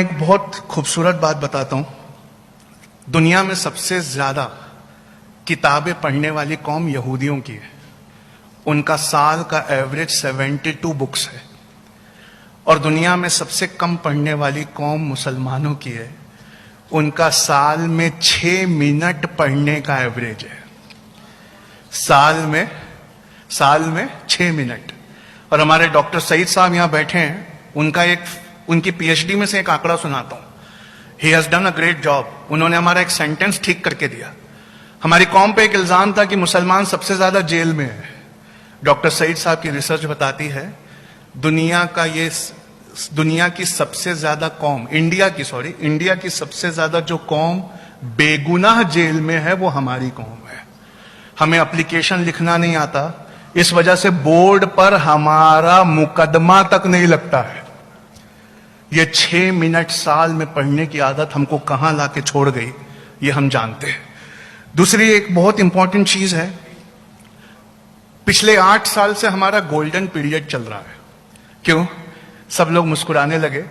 ایک بہت خوبصورت بات بتاتا ہوں. دنیا میں سب سے زیادہ کتابیں پڑھنے والی قوم یہودیوں کی ہے. ان کا سال کا ایوریج 72 بکس ہے. اور دنیا میں سب سے کم پڑھنے والی قوم مسلمانوں کی ہے. ان کا سال میں 6 منٹ پڑھنے کا ایوریج ہے. سال میں 6 منٹ. اور ہمارے ڈاکٹر سعید صاحب یہاں بیٹھے ہیں. ان کی پی ایچ ڈی میں سے ایک آنکڑا سناتا ہوں. He has done a great job. انہوں نے ہمارا ایک سینٹینس ٹھیک کر کے دیا. ہماری قوم پہ ایک الزام تھا کہ مسلمان سب سے زیادہ جیل میں ہے. ڈاکٹر سعید صاحب کی ریسرچ بتاتی ہے دنیا کی سب سے زیادہ قوم انڈیا کی سب سے زیادہ جو قوم بے گناہ جیل میں ہے وہ ہماری قوم ہے. ہمیں اپلیکیشن لکھنا نہیں آتا, اس وجہ سے بورڈ پر ہمارا مقدمہ تک نہیں لگتا ہے. یہ 6 منٹ سال میں پڑھنے کی عادت ہم کو کہاں لا کے چھوڑ گئی یہ ہم جانتے ہیں. دوسری ایک بہت امپورٹنٹ چیز ہے, پچھلے 8 سال سے ہمارا گولڈن پیریڈ چل رہا ہے. کیوں؟ سب لوگ مسکرانے لگے.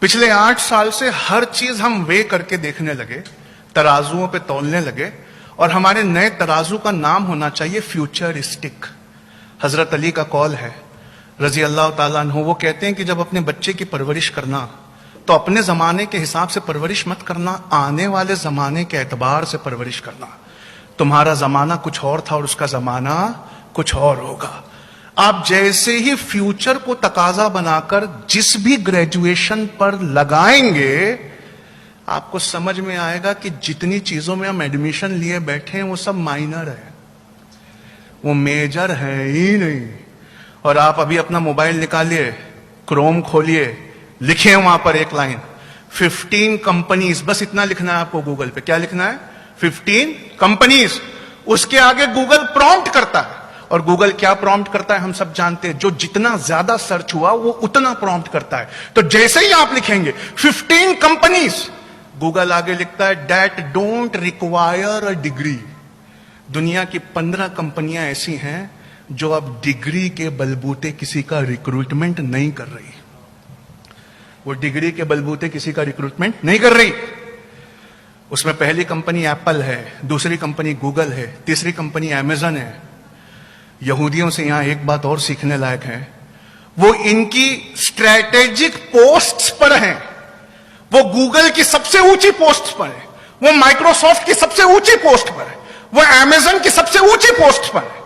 پچھلے 8 سال سے ہر چیز ہم وے کر کے دیکھنے لگے, ترازوؤں پہ تولنے لگے, اور ہمارے نئے ترازو کا نام ہونا چاہیے فیوچرسٹک. حضرت علی کا قول ہے رضی اللہ تعالیٰ عنہ, وہ کہتے ہیں کہ جب اپنے بچے کی پرورش کرنا تو اپنے زمانے کے حساب سے پرورش مت کرنا, آنے والے زمانے کے اعتبار سے پرورش کرنا. تمہارا زمانہ کچھ اور تھا اور اس کا زمانہ کچھ اور ہوگا. آپ جیسے ہی فیوچر کو تقاضا بنا کر جس بھی گریجویشن پر لگائیں گے, آپ کو سمجھ میں آئے گا کہ جتنی چیزوں میں ہم ایڈمیشن لیے بیٹھے ہیں وہ سب مائنر ہے, وہ میجر ہے ہی نہیں. اور آپ ابھی اپنا موبائل نکالیے, کروم کھولیے, لکھیں وہاں پر ایک لائن 15 کمپنیز, بس اتنا لکھنا ہے آپ کو گوگل پہ. کیا لکھنا ہے؟ 15 کمپنیز. اس کے آگے گوگل پرومپٹ کرتا ہے, اور گوگل کیا پرومپٹ کرتا ہے ہم سب جانتے ہیں, جو جتنا زیادہ سرچ ہوا وہ اتنا پرومپٹ کرتا ہے. تو جیسے ہی آپ لکھیں گے 15 کمپنیز, گوگل آگے لکھتا ہے that don't require a degree. دنیا کی 15 کمپنیاں ایسی ہیں جو اب ڈگری کے بلبوتے کسی کا ریکروٹمنٹ نہیں کر رہی. وہ ڈگری کے بلبوتے کسی کا ریکروٹمنٹ نہیں کر رہی. اس میں پہلی کمپنی ایپل ہے, دوسری کمپنی گوگل ہے, تیسری کمپنی امیزن ہے. یہودیوں سے یہاں ایک بات اور سیکھنے لائق ہے, وہ ان کی اسٹریٹجک پوسٹس پر ہیں. وہ گوگل کی سب سے اونچی پوسٹ پر ہے, وہ مائکروسافٹ کی سب سے اونچی پوسٹ پر ہے, وہ امیزن کی سب سے اونچی پوسٹ پر ہے.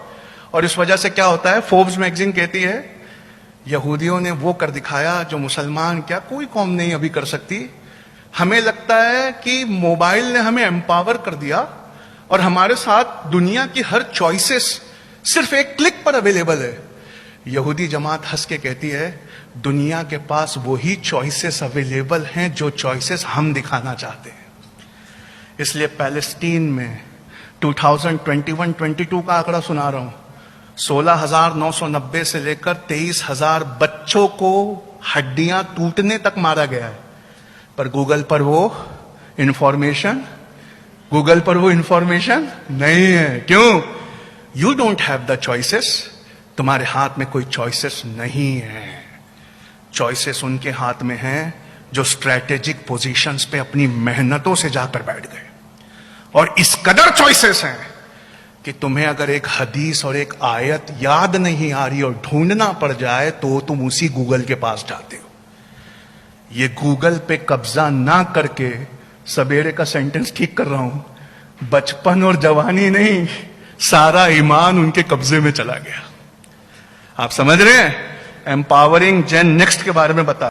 اور اس وجہ سے کیا ہوتا ہے, فوربس میگزین کہتی ہے یہودیوں نے وہ کر دکھایا جو مسلمان کیا کوئی قوم نہیں ابھی کر سکتی. ہمیں لگتا ہے کہ موبائل نے ہمیں امپاور کر دیا اور ہمارے ساتھ دنیا کی ہر چوائسز صرف ایک کلک پر اویلیبل ہے. یہودی جماعت ہنس کے کہتی ہے دنیا کے پاس وہی چوائسز اویلیبل ہیں جو چوائسز ہم دکھانا چاہتے ہیں. اس لیے پیلسٹین میں 2021-22 کا آنکڑا سنا رہا ہوں, 16,990 سے لے کر 23,000 بچوں کو ہڈیاں ٹوٹنے تک مارا گیا ہے. پر گوگل پر وہ انفارمیشن نہیں ہے. کیوں؟ You don't have the choices. تمہارے ہاتھ میں کوئی چوائسز نہیں ہے. چوائسز ان کے ہاتھ میں ہیں جو اسٹریٹجک پوزیشنز پہ اپنی محنتوں سے جا کر بیٹھ گئے. اور اس قدر چوائسز ہیں کہ تمہیں اگر ایک حدیث اور ایک آیت یاد نہیں آ رہی اور ڈھونڈنا پڑ جائے تو تم اسی گوگل کے پاس جاتے ہو. یہ گوگل پہ قبضہ نہ کر کے سبیرے کا سینٹنس ٹھیک کر رہا ہوں, بچپن اور جوانی نہیں, سارا ایمان ان کے قبضے میں چلا گیا. آپ سمجھ رہے ہیں؟ امپاورنگ جن نیکسٹ کے بارے میں بتا